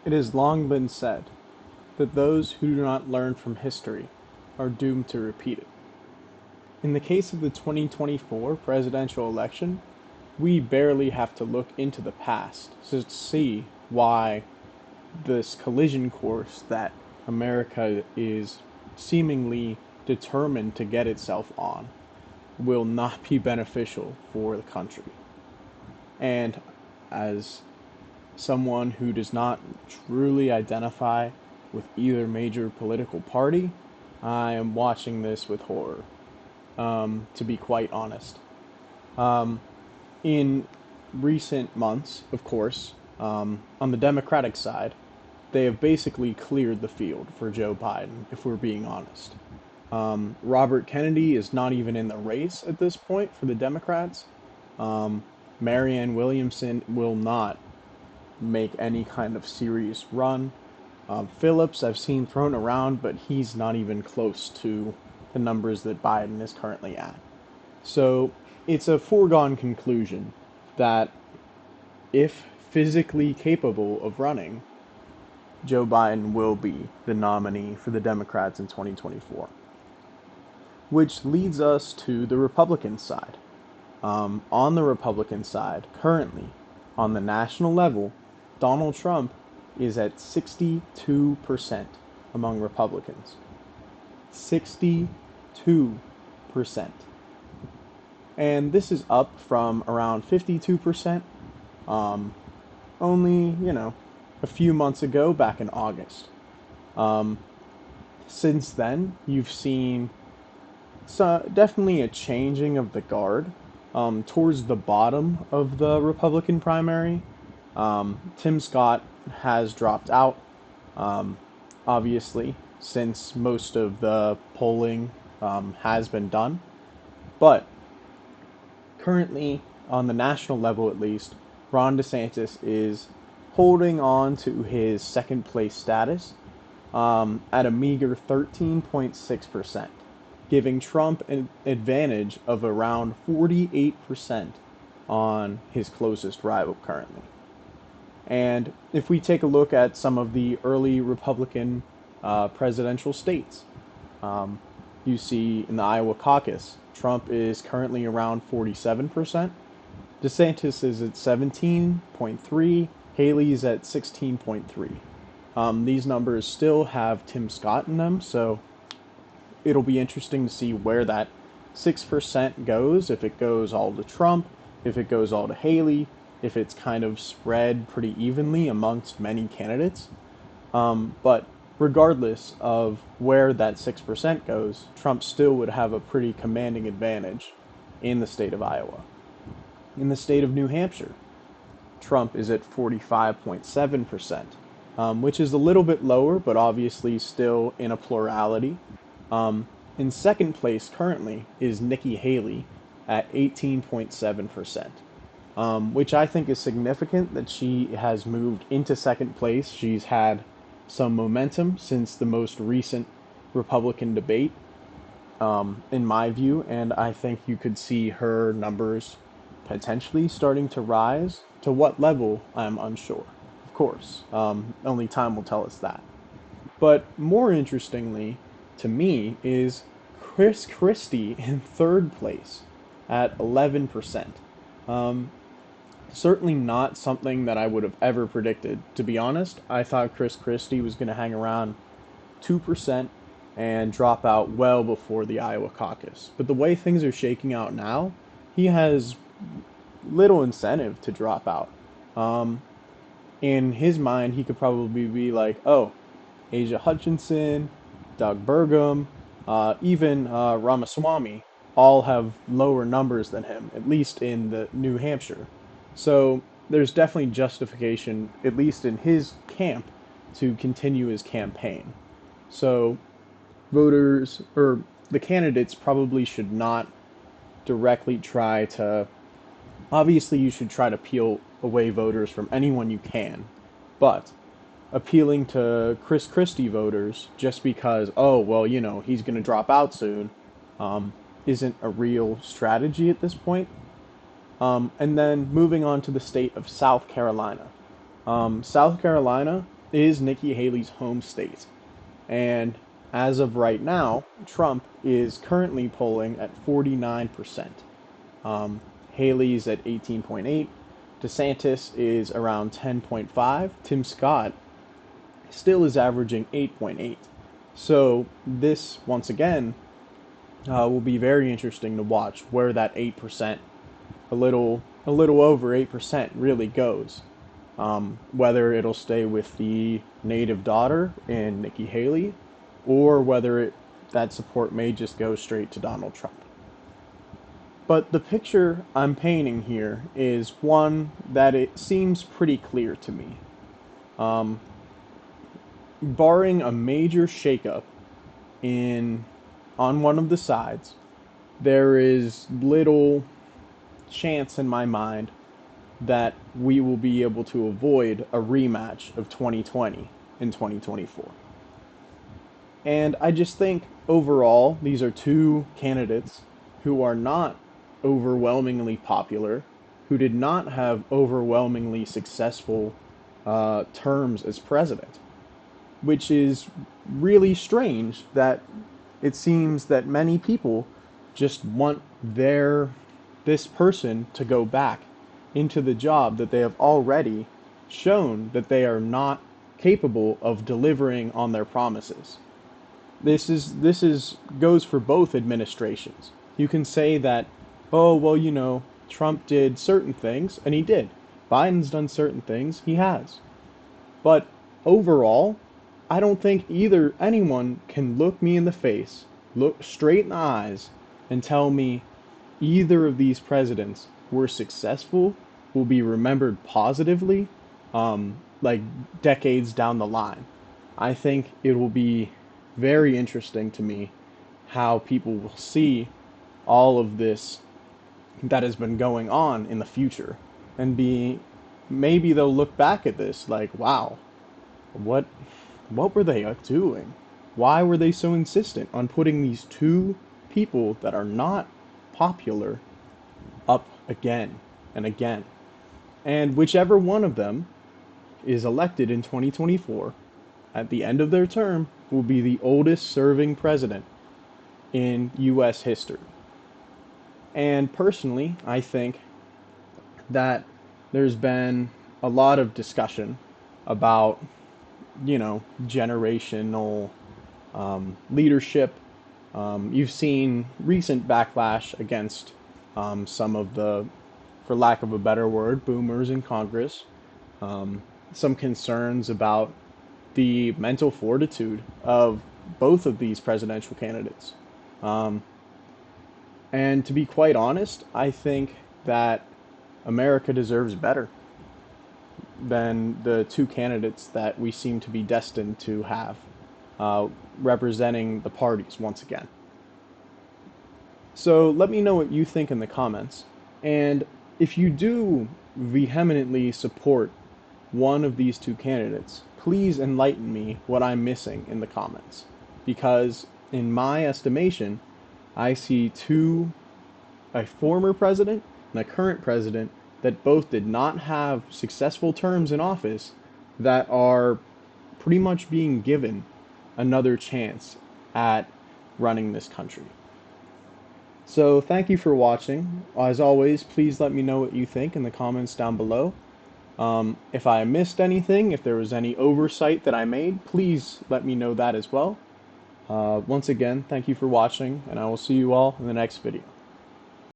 It has long been said that those who do not learn from history are doomed to repeat it. In the case of the 2024 presidential election, we barely have to look into the past to see why this collision course that America is seemingly determined to get itself on will not be beneficial for the country. And as someone who does not truly identify with either major political party, I am watching this with horror, to be quite honest. Um, in recent months, of course, on the Democratic side, they have basically cleared the field for Joe Biden, if we're being honest. Robert Kennedy is not even in the race at this point for the Democrats. Marianne Williamson will not make any kind of serious run. Phillips, I've seen thrown around, but he's not even close to the numbers that Biden is currently at. So it's a foregone conclusion that if physically capable of running, Joe Biden will be the nominee for the Democrats in 2024. Which leads us to the Republican side. On the Republican side, currently, on the national level, Donald Trump is at 62% among Republicans. 62%. And this is up from around 52% only, a few months ago, back in August. Um, since then, you've seen definitely a changing of the guard towards the bottom of the Republican primary. Tim Scott has dropped out, um, obviously, since most of the polling has been done. But currently, on the national level at least, Ron DeSantis is holding on to his second place status at a meager 13.6%, giving Trump an advantage of around 48% on his closest rival currently. And if we take a look at some of the early Republican presidential states, um, you see in the Iowa caucus, Trump is currently around 47%. DeSantis is at 17.3, Haley's at 16.3. These numbers still have Tim Scott in them, so it'll be interesting to see where that 6% goes, if it goes all to Trump, if it goes all to Haley, if it's kind of spread pretty evenly amongst many candidates. But regardless of where that 6% goes, Trump still would have a pretty commanding advantage in the state of Iowa. In the state of New Hampshire, Trump is at 45.7%, which is a little bit lower, but obviously still in a plurality. In second place currently is Nikki Haley at 18.7%, which I think is significant that she has moved into second place. She's had some momentum since the most recent Republican debate, in my view, and I think you could see her numbers potentially starting to rise. To what level, I'm unsure. Of course, only time will tell us that. But more interestingly, to me, is Chris Christie in third place at 11%. Um, Certainly not something that I would have ever predicted. To be honest, I thought Chris Christie was going to hang around 2% and drop out well before the Iowa caucus. But the way things are shaking out now, he has little incentive to drop out. Um, in his mind, he could probably be like, oh, Asia Hutchinson, Doug Burgum, even Ramaswamy all have lower numbers than him, at least in the New Hampshire. So there's definitely justification, at least in his camp, to continue his campaign. So voters or the candidates probably should not directly try to. Obviously, you should try to peel away voters from anyone you can, but appealing to Chris Christie voters just because, oh, well, he's going to drop out soon, um, isn't a real strategy at this point. And then moving on to the state of South Carolina. South Carolina is Nikki Haley's home state. And as of right now, Trump is currently polling at 49%. Um, Haley's at 18.8. DeSantis is around 10.5. Tim Scott still is averaging 8.8. So this, once again, will be very interesting to watch where that 8%, a little over 8% really goes. Whether it'll stay with the native daughter in Nikki Haley, or whether that support may just go straight to Donald Trump. But the picture I'm painting here is one that it seems pretty clear to me. Um, Barring a major shakeup in on one of the sides, there is little chance in my mind that we will be able to avoid a rematch of 2020 in 2024. And I just think overall, these are two candidates who are not overwhelmingly popular, who did not have overwhelmingly successful terms as president, which is really strange that it seems that many people just want this person to go back into the job that they have already shown that they are not capable of delivering on their promises. This is goes for both administrations. You can say that, oh well, Trump did certain things, and he did. Biden's done certain things, he has. But overall, I don't think either anyone can look me in the face, look straight in the eyes, and tell me either of these presidents were successful, will be remembered positively, like decades down the line. I think it will be very interesting to me how people will see all of this that has been going on in the future and be maybe they'll look back at this like, wow, what what were they doing? Why were they so insistent on putting these two people that are not popular up again and again? And whichever one of them is elected in 2024, at the end of their term, will be the oldest serving president in U.S. history. And personally, I think that there's been a lot of discussion about, generational leadership. You've seen recent backlash against some of the, for lack of a better word, boomers in Congress. Some concerns about the mental fortitude of both of these presidential candidates. Um, and to be quite honest, I think that America deserves better than the two candidates that we seem to be destined to have representing the parties once again. So let me know what you think in the comments. And if you do vehemently support one of these two candidates, please enlighten me what I'm missing in the comments. Because in my estimation, I see a former president and a current president that both did not have successful terms in office that are pretty much being given another chance at running this country. So thank you for watching. As always, please let me know what you think in the comments down below. If I missed anything, if there was any oversight that I made, please let me know that as well. Once again, thank you for watching, and I will see you all in the next video.